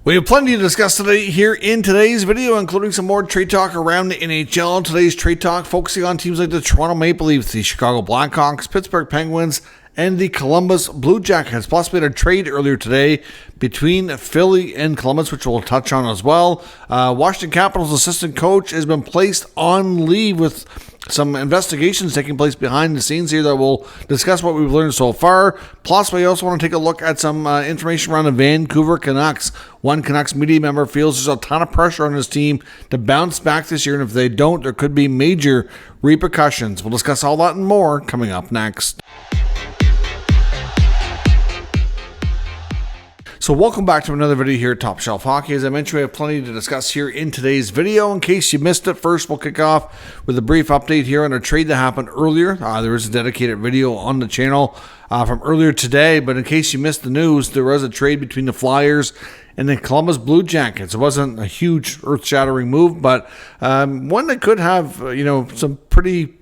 We have plenty to discuss today here in today's video, including some more trade talk around the NHL. Today's trade talk focusing on teams like the Toronto Maple Leafs, the Chicago Blackhawks, Pittsburgh Penguins, and the Columbus Blue Jackets. Plus, we had a trade earlier today between Philly and Columbus, which we'll touch on as well. Washington Capitals assistant coach has been placed on leave with some investigations taking place behind the scenes here that we'll discuss what we've learned so far. Plus, we also want to take a look at some information around the Vancouver Canucks. One Canucks media member feels there's a ton of pressure on his team to bounce back this year, and if they don't, there could be major repercussions. We'll discuss all that and more coming up next. So welcome back to another video here at Top Shelf Hockey. As I mentioned, we have plenty to discuss here in today's video. In case you missed it, first we'll kick off with a brief update here on a trade that happened earlier. There is a dedicated video on the channel from earlier today, but in case you missed the news, there was a trade between the Flyers and the Columbus Blue Jackets. It wasn't a huge earth-shattering move, but one that could have some pretty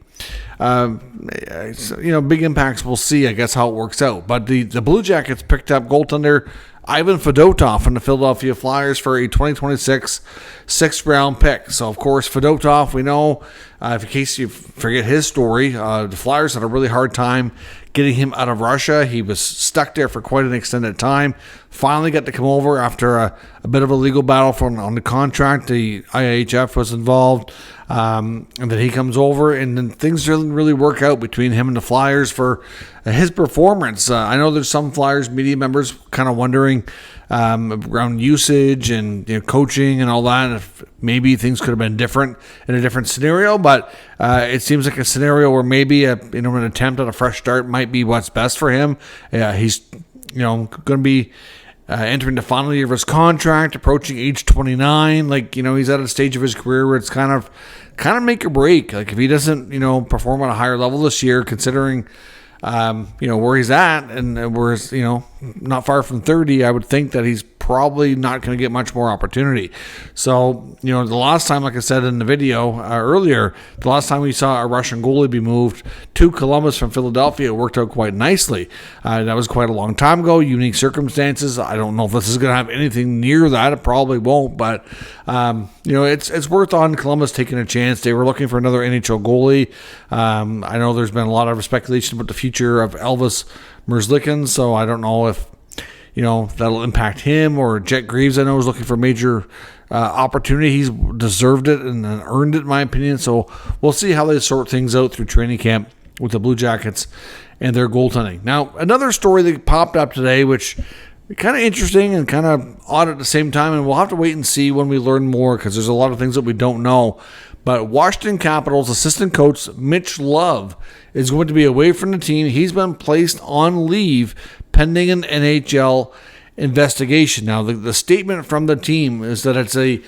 big impacts. We'll see, I guess, how it works out. But the Blue Jackets picked up goaltender Ivan Fedotov from the Philadelphia Flyers for a 2026 sixth-round pick. So, of course, Fedotov, we know, in case you forget his story, the Flyers had a really hard time getting him out of Russia. He was stuck there for quite an extended time. Finally got to come over after a bit of a legal battle on the contract. The IIHF was involved, and then he comes over, and then things didn't really work out between him and the Flyers for his performance. I know there's some Flyers media members kind of wondering around usage and coaching and all that, if maybe things could have been different in a different scenario, but it seems like a scenario where maybe an attempt at a fresh start might be what's best for him. He's going to be entering the final year of his contract, approaching age 29. He's at a stage of his career where it's kind of make or break. Like, if he doesn't perform at a higher level this year, considering where he's at and where he's, not far from 30, I would think that he's probably not going to get much more opportunity. So, the last time, like I said in the video earlier, the last time we saw a Russian goalie be moved to Columbus from Philadelphia, it worked out quite nicely. That was quite a long time ago, unique circumstances. I don't know if this is going to have anything near that. It probably won't, but it's worth on Columbus taking a chance. They were looking for another NHL goalie. I know there's been a lot of speculation about the future of Elvis Merzlikins, so I don't know if that'll impact him, or Jet Greaves, I know, is looking for major opportunity. He's deserved it and earned it, in my opinion. So we'll see how they sort things out through training camp with the Blue Jackets and their goaltending. Now, another story that popped up today, which is kind of interesting and kind of odd at the same time, and we'll have to wait and see when we learn more, because there's a lot of things that we don't know. But Washington Capitals assistant coach Mitch Love is going to be away from the team. He's been placed on leave pending an NHL investigation. Now, the statement from the team is that it's a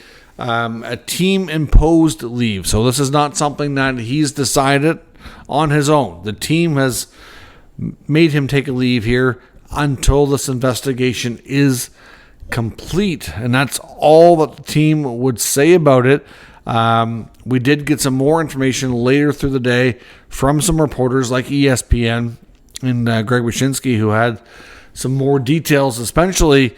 team-imposed leave. So this is not something that he's decided on his own. The team has made him take a leave here until this investigation is complete. And that's all that the team would say about it. We did get some more information later through the day from some reporters like ESPN and Greg Wyshynski, who had some more details, especially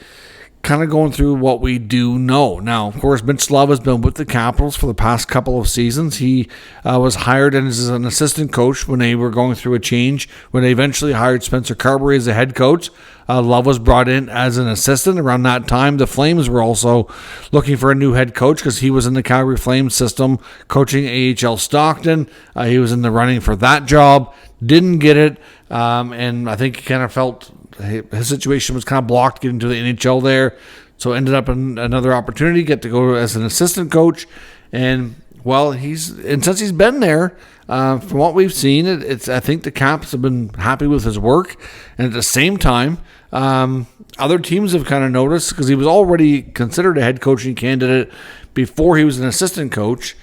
kind of going through what we do know. Now, of course, Mitch Love has been with the Capitals for the past couple of seasons. He was hired as an assistant coach when they were going through a change, when they eventually hired Spencer Carberry as a head coach. Love was brought in as an assistant. Around that time, the Flames were also looking for a new head coach, because he was in the Calgary Flames system coaching AHL Stockton. He was in the running for that job, didn't get it, and I think he kind of felt his situation was kind of blocked getting to the NHL there, so ended up in another opportunity, get to go as an assistant coach, and since he's been there, from what we've seen, I think the Caps have been happy with his work, and at the same time, other teams have kind of noticed, because he was already considered a head coaching candidate before he was an assistant coach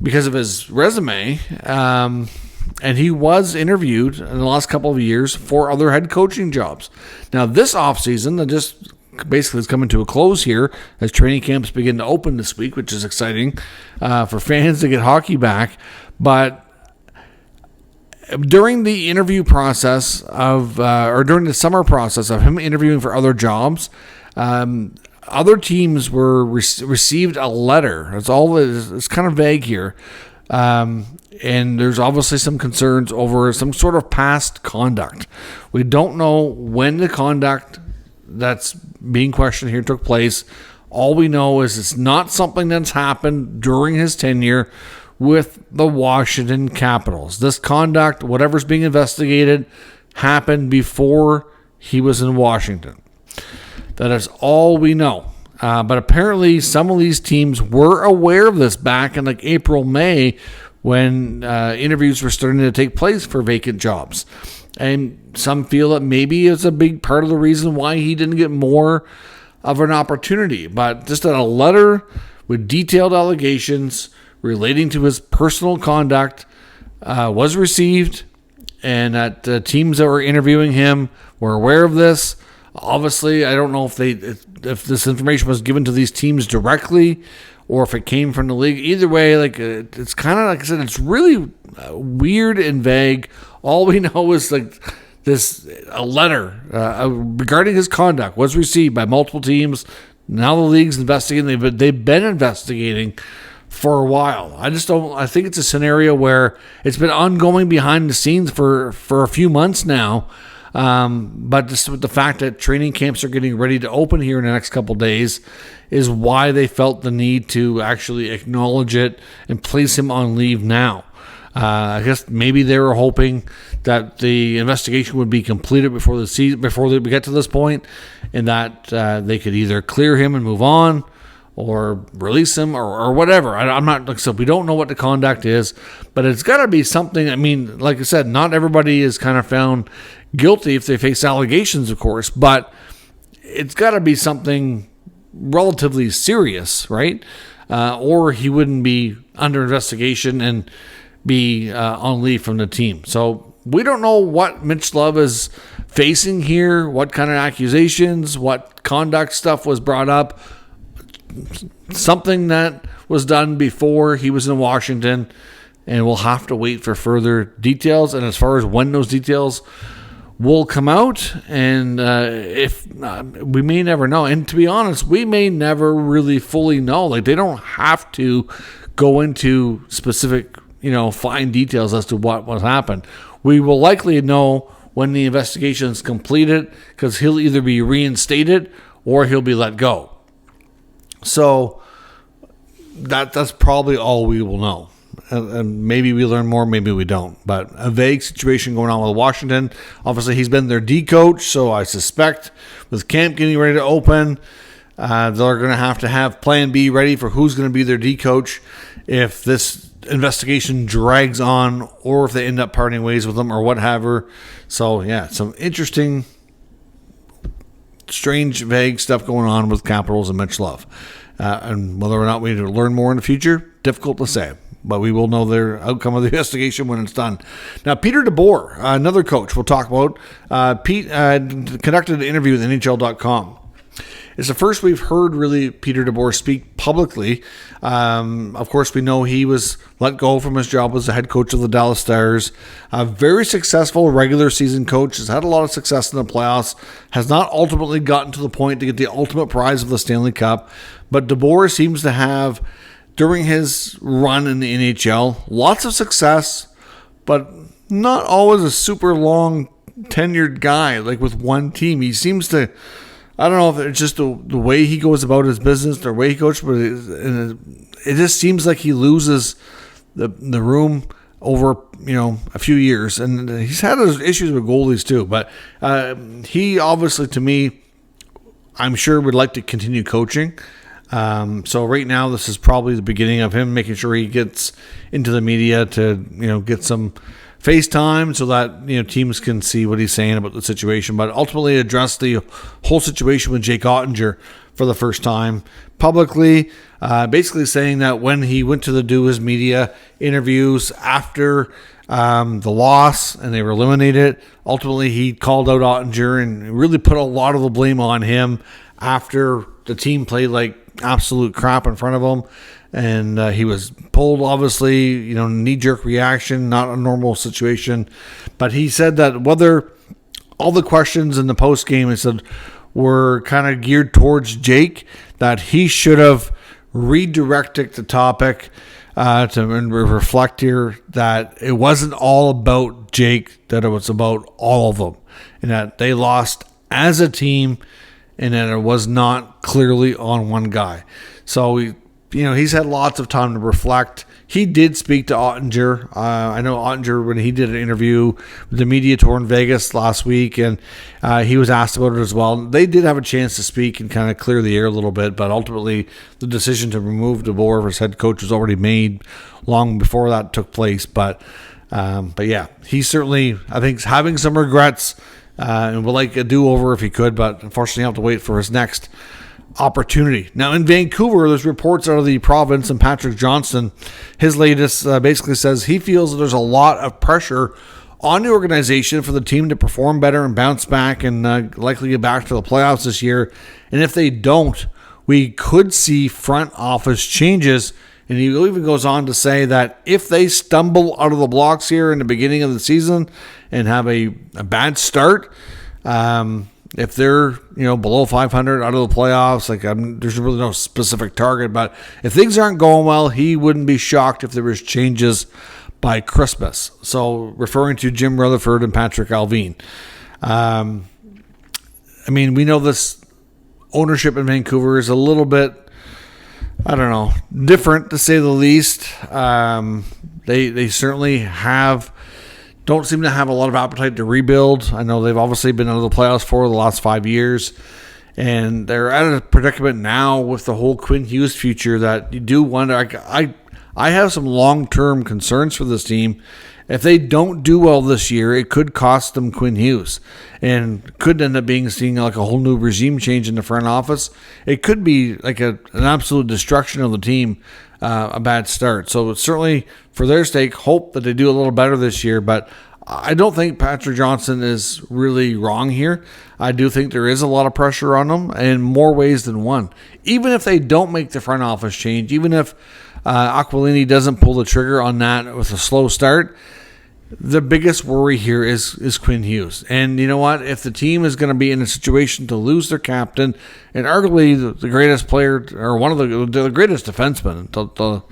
because of his resume. And he was interviewed in the last couple of years for other head coaching jobs. Now, this offseason, that just basically is coming to a close here as training camps begin to open this week, which is exciting for fans to get hockey back. But during the interview process during the summer process of him interviewing for other jobs, other teams were received a letter. That's all. It's kind of vague here. And there's obviously some concerns over some sort of past conduct. We don't know when the conduct that's being questioned here took place. All we know is it's not something that's happened during his tenure with the Washington Capitals. This conduct, whatever's being investigated, happened before he was in Washington. That is all we know. But apparently some of these teams were aware of this back in like April, May, when interviews were starting to take place for vacant jobs. And some feel that maybe it's a big part of the reason why he didn't get more of an opportunity. But just a letter with detailed allegations relating to his personal conduct was received, and that teams that were interviewing him were aware of this. Obviously, I don't know if this information was given to these teams directly or if it came from the league. Either way, like it's kind of like I said, it's really weird and vague. All we know is like a letter regarding his conduct was received by multiple teams. Now the league's investigating. They've been investigating for a while. I think it's a scenario where it's been ongoing behind the scenes for a few months now. But just with the fact that training camps are getting ready to open here in the next couple days is why they felt the need to actually acknowledge it and place him on leave now. I guess maybe they were hoping that the investigation would be completed before the season, before we get to this point, and that they could either clear him and move on or release him or whatever. I'm not, like I said, we don't know what the conduct is, but it's got to be something. I mean, like I said, not everybody is kind of found guilty if they face allegations, of course, but it's got to be something relatively serious, right? Or he wouldn't be under investigation and be on leave from the team. So we don't know what Mitch Love is facing here, what kind of accusations, what conduct stuff was brought up. Something that was done before he was in Washington, and we'll have to wait for further details. And as far as when those details will come out, and if we may never know. And to be honest, we may never really fully know. Like, they don't have to go into specific, fine details as to what happened. We will likely know when the investigation is completed, because he'll either be reinstated or he'll be let go. So that's probably all we will know. And maybe we learn more, maybe we don't. But a vague situation going on with Washington. Obviously, he's been their D coach, so I suspect with camp getting ready to open, they're going to have plan B ready for who's going to be their D coach if this investigation drags on or if they end up parting ways with them or whatever. So, yeah, some interesting, strange, vague stuff going on with Capitals and Mitch Love. And whether or not we learn more in the future, difficult to say. But we will know the outcome of the investigation when it's done. Now, Peter Deboer, another coach we'll talk about. Pete conducted an interview with NHL.com. It's the first we've heard, really, Peter Deboer speak publicly. Of course, we know he was let go from his job as the head coach of the Dallas Stars. A very successful regular season coach, has had a lot of success in the playoffs, has not ultimately gotten to the point to get the ultimate prize of the Stanley Cup. But Deboer seems to have, during his run in the NHL, lots of success, but not always a super long tenured guy, like with one team. He seems to, I don't know if it's just the way he goes about his business, the way he coaches, but it just seems like he loses the room over, a few years. And he's had his issues with goalies too, but he obviously, to me, I'm sure would like to continue coaching. So right now, this is probably the beginning of him making sure he gets into the media to, get some FaceTime so that, teams can see what he's saying about the situation, but ultimately address the whole situation with Jake Ottinger for the first time publicly, basically saying that when he went to do his media interviews after the loss and they were eliminated, ultimately he called out Ottinger and really put a lot of the blame on him after the team played like absolute crap in front of him, and he was pulled, obviously, knee-jerk reaction, not a normal situation. But he said that whether all the questions in the post game, he said, were kind of geared towards Jake, that he should have redirected the topic to reflect here that it wasn't all about Jake, that it was about all of them, and that they lost as a team, and that it was not clearly on one guy. So he's had lots of time to reflect. He did speak to Ottinger. I know Ottinger, when he did an interview with the media tour in Vegas last week, and he was asked about it as well. They did have a chance to speak and kind of clear the air a little bit, but ultimately the decision to remove Deboer as head coach was already made long before that took place. But yeah, he certainly, I think, is having some regrets and would like a do-over if he could, but unfortunately he'll have to wait for his next opportunity. Now in Vancouver, there's reports out of the province, and Patrick Johnson, his latest, basically says he feels that there's a lot of pressure on the organization for the team to perform better and bounce back and likely get back to the playoffs this year. And if they don't, we could see front office changes. And he even goes on to say that if they stumble out of the blocks here in the beginning of the season and have a bad start, if they're below 500 out of the playoffs, there's really no specific target, but if things aren't going well, he wouldn't be shocked if there was changes by Christmas. So referring to Jim Rutherford and Patrick Allvin. We know this ownership in Vancouver is a little bit, different to say the least. They certainly don't seem to have a lot of appetite to rebuild. I know they've obviously been out of the playoffs for the last 5 years, and they're at a predicament now with the whole Quinn Hughes future that you do wonder. I have some long-term concerns for this team. If they don't do well this year, it could cost them Quinn Hughes, and could end up seeing like a whole new regime change in the front office. It could be like an absolute destruction of the team, a bad start. So it's certainly, for their sake, hope that they do a little better this year. But I don't think Patrick Johnson is really wrong here. I do think there is a lot of pressure on them in more ways than one. Even if they don't make the front office change, even if Aquilini doesn't pull the trigger on that with a slow start, the biggest worry here is Quinn Hughes. And you know what? If the team is going to be in a situation to lose their captain and arguably the greatest player, or one of the greatest defensemen to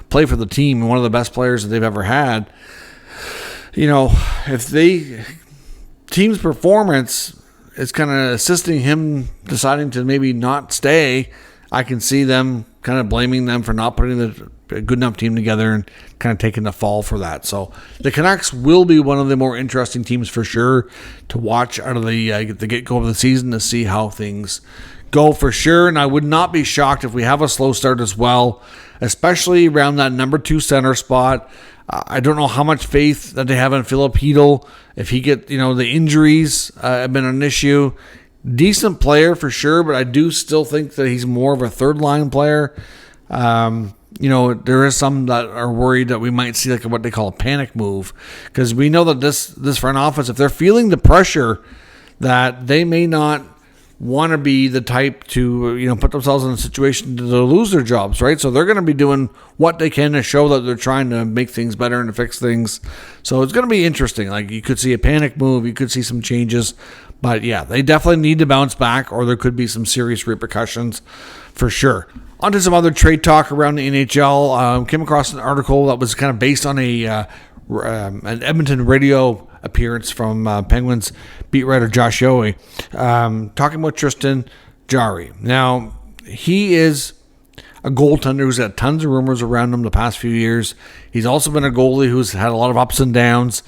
play for the team and one of the best players that they've ever had, if team's performance is kind of assisting him deciding to maybe not stay, I can see them kind of blaming them for not putting a good enough team together and kind of taking the fall for that. So the Canucks will be one of the more interesting teams for sure to watch out of the get-go of the season to see how things go for sure. And I would not be shocked if we have a slow start as well, especially around that number 2 center spot. I don't know how much faith that they have in Philip Hedl. If he the injuries have been an issue. Decent player for sure, but I do still think that he's more of a third-line player. There is some that are worried that we might see like what they call a panic move, because we know that this front office, if they're feeling the pressure, that they may not want to be the type to put themselves in a situation to lose their jobs, right? So they're going to be doing what they can to show that they're trying to make things better and to fix things. So it's going to be interesting. Like, you could see a panic move, you could see some changes, but yeah, they definitely need to bounce back, or there could be some serious repercussions for sure. On to some other trade talk around the NHL. Came across an article that was kind of based on an Edmonton radio appearance from Penguins beat writer Josh Shea, talking about Tristan Jarry. Now, he is a goaltender who's had tons of rumors around him the past few years. He's also been a goalie who's had a lot of ups and downs,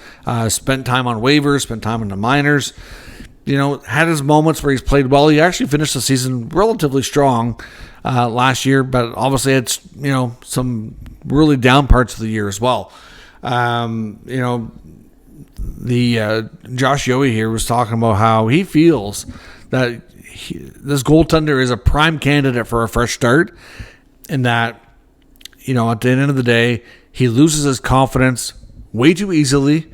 spent time on waivers, spent time in the minors. Had his moments where he's played well. He actually finished the season relatively strong last year, but obviously had some really down parts of the year as well. The Josh Shea here was talking about how he feels that this goaltender is a prime candidate for a fresh start, and that at the end of the day he loses his confidence way too easily.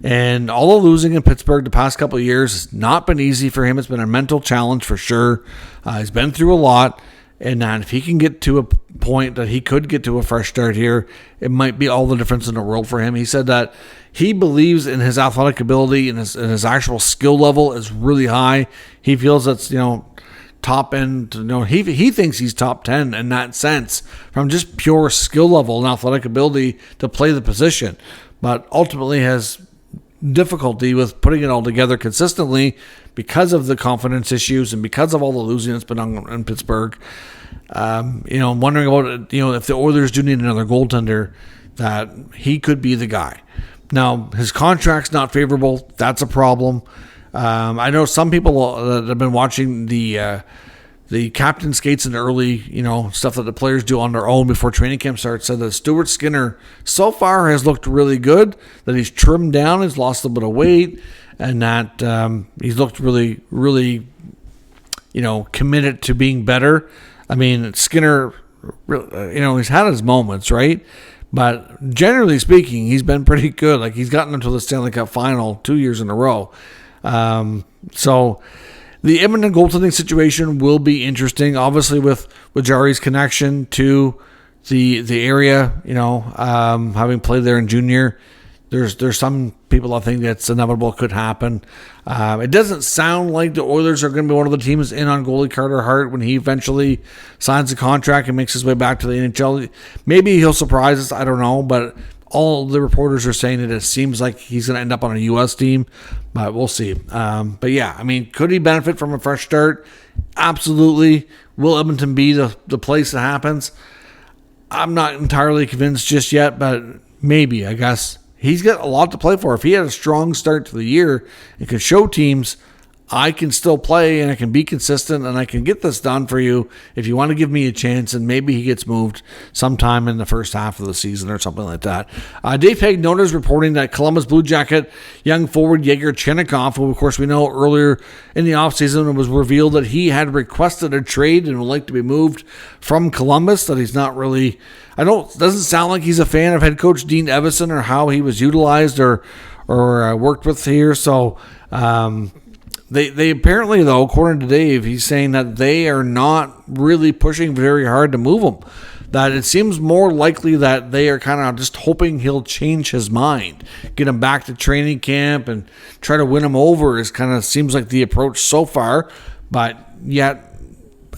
And although losing in Pittsburgh the past couple of years has not been easy for him, it's been a mental challenge for sure. He's been through a lot. and that if he can get to a point that he could get to a fresh start here, it might be all the difference in the world for him. He said that he believes in his athletic ability and his actual skill level is really high. He feels that's, top end. He thinks he's top 10 in that sense from just pure skill level and athletic ability to play the position, but ultimately has difficulty with putting it all together consistently because of the confidence issues and because of all the losing that's been on in Pittsburgh. I'm wondering about if the Oilers do need another goaltender, that he could be the guy. Now, his contract's not favorable. That's a problem. I know some people that have been watching the captain skates and early, stuff that the players do on their own before training camp starts, said that Stuart Skinner so far has looked really good, that he's trimmed down, he's lost a little bit of weight, and that he's looked really, really, committed to being better. I mean, Skinner, he's had his moments, right? But generally speaking, he's been pretty good. Like, he's gotten into the Stanley Cup final 2 years in a row. So the Edmonton goaltending situation will be interesting, obviously with Jarry's connection to the area, having played there in junior. There's some people I think that's inevitable could happen. It doesn't sound like the Oilers are going to be one of the teams in on goalie Carter Hart when he eventually signs a contract and makes his way back to the NHL. Maybe he'll surprise us, I don't know, but all the reporters are saying that it seems like he's going to end up on a U.S. team, but we'll see. But yeah, I mean, could he benefit from a fresh start? Absolutely. Will Edmonton be the place that happens? I'm not entirely convinced just yet, but maybe, I guess. He's got a lot to play for. If he had a strong start to the year and could show teams, I can still play and I can be consistent and I can get this done for you if you want to give me a chance, and maybe he gets moved sometime in the first half of the season or something like that. Dave Pagnotta is reporting that Columbus Blue Jacket young forward Yegor Chinnikov, who of course we know earlier in the offseason it was revealed that he had requested a trade and would like to be moved from Columbus, that he's not really, doesn't sound like he's a fan of head coach Dean Evason or how he was utilized or worked with here. So, They apparently, though, according to Dave, he's saying that they are not really pushing very hard to move him. That it seems more likely that they are kind of just hoping he'll change his mind, get him back to training camp and try to win him over is kind of seems like the approach so far. But yet,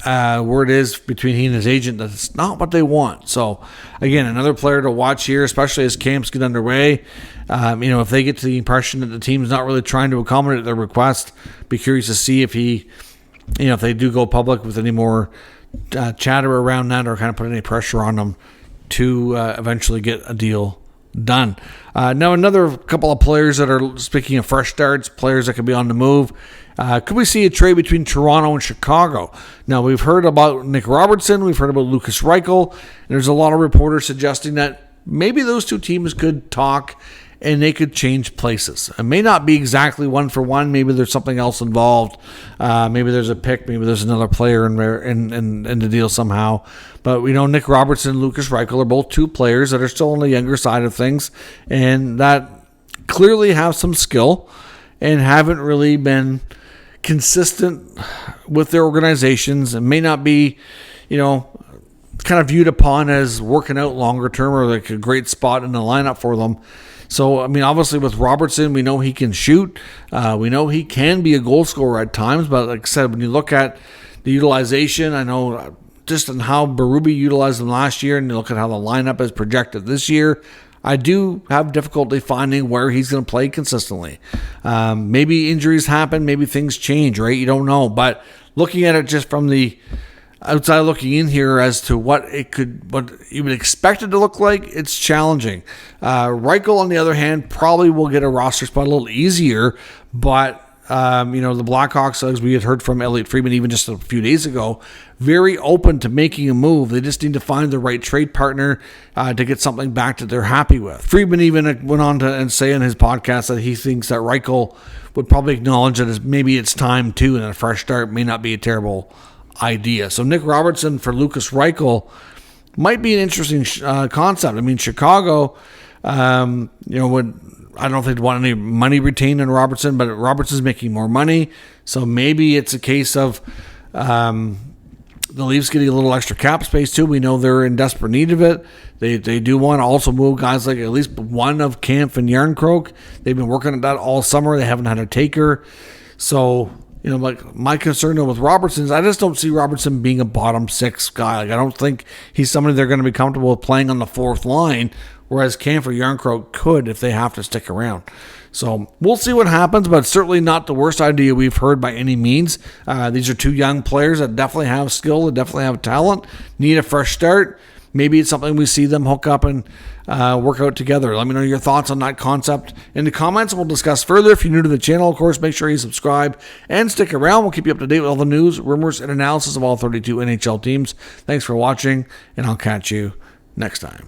word is between he and his agent that it's not what they want. So, again, another player to watch here, especially as camps get underway. If they get to the impression that the team's not really trying to accommodate their request, be curious to see if if they do go public with any more chatter around that or kind of put any pressure on them to eventually get a deal done. Now, another couple of players that are, speaking of fresh starts, players that could be on the move. Could we see a trade between Toronto and Chicago? Now, we've heard about Nick Robertson. We've heard about Lucas Reichel. And there's a lot of reporters suggesting that maybe those two teams could talk and they could change places. It may not be exactly one for one. Maybe there's something else involved. Maybe there's a pick. Maybe there's another player in the deal somehow. But we know Nick Robertson and Lucas Reichel are both two players that are still on the younger side of things and that clearly have some skill and haven't really been consistent with their organizations and may not be, kind of viewed upon as working out longer term or like a great spot in the lineup for them. So, I mean, obviously with Robertson, we know he can shoot. We know he can be a goal scorer at times. But like I said, when you look at the utilization, I know just on how Berube utilized them last year and you look at how the lineup is projected this year, I do have difficulty finding where he's going to play consistently. Maybe injuries happen. Maybe things change, right? You don't know. But looking at it just from the outside looking in here as to what you would expect it to look like, it's challenging. Reichel, on the other hand, probably will get a roster spot a little easier, but the Blackhawks, as we had heard from Elliot Friedman even just a few days ago, very open to making a move. They just need to find the right trade partner to get something back that they're happy with. Friedman even went on to say in his podcast that he thinks that Reichel would probably acknowledge that maybe it's time too, and a fresh start may not be a terrible idea. So Nick Robertson for Lucas Reichel might be an interesting concept. I mean, Chicago, I don't know if they'd want any money retained in Robertson, but Robertson's making more money. So maybe it's a case of The Leafs getting a little extra cap space too. We know they're in desperate need of it. They do want to also move guys like at least one of Kampf and Järnkrok. They've been working on that all summer. They haven't had a taker. So, like my concern with Robertson is I just don't see Robertson being a bottom six guy. Like I don't think he's somebody they're going to be comfortable with playing on the fourth line, whereas Kampf or Järnkrok could if they have to stick around. So we'll see what happens, but certainly not the worst idea we've heard by any means. These are two young players that definitely have skill, that definitely have talent, need a fresh start. Maybe it's something we see them hook up and work out together. Let me know your thoughts on that concept in the comments, and we'll discuss further. If you're new to the channel, of course, make sure you subscribe and stick around. We'll keep you up to date with all the news, rumors, and analysis of all 32 NHL teams. Thanks for watching, and I'll catch you next time.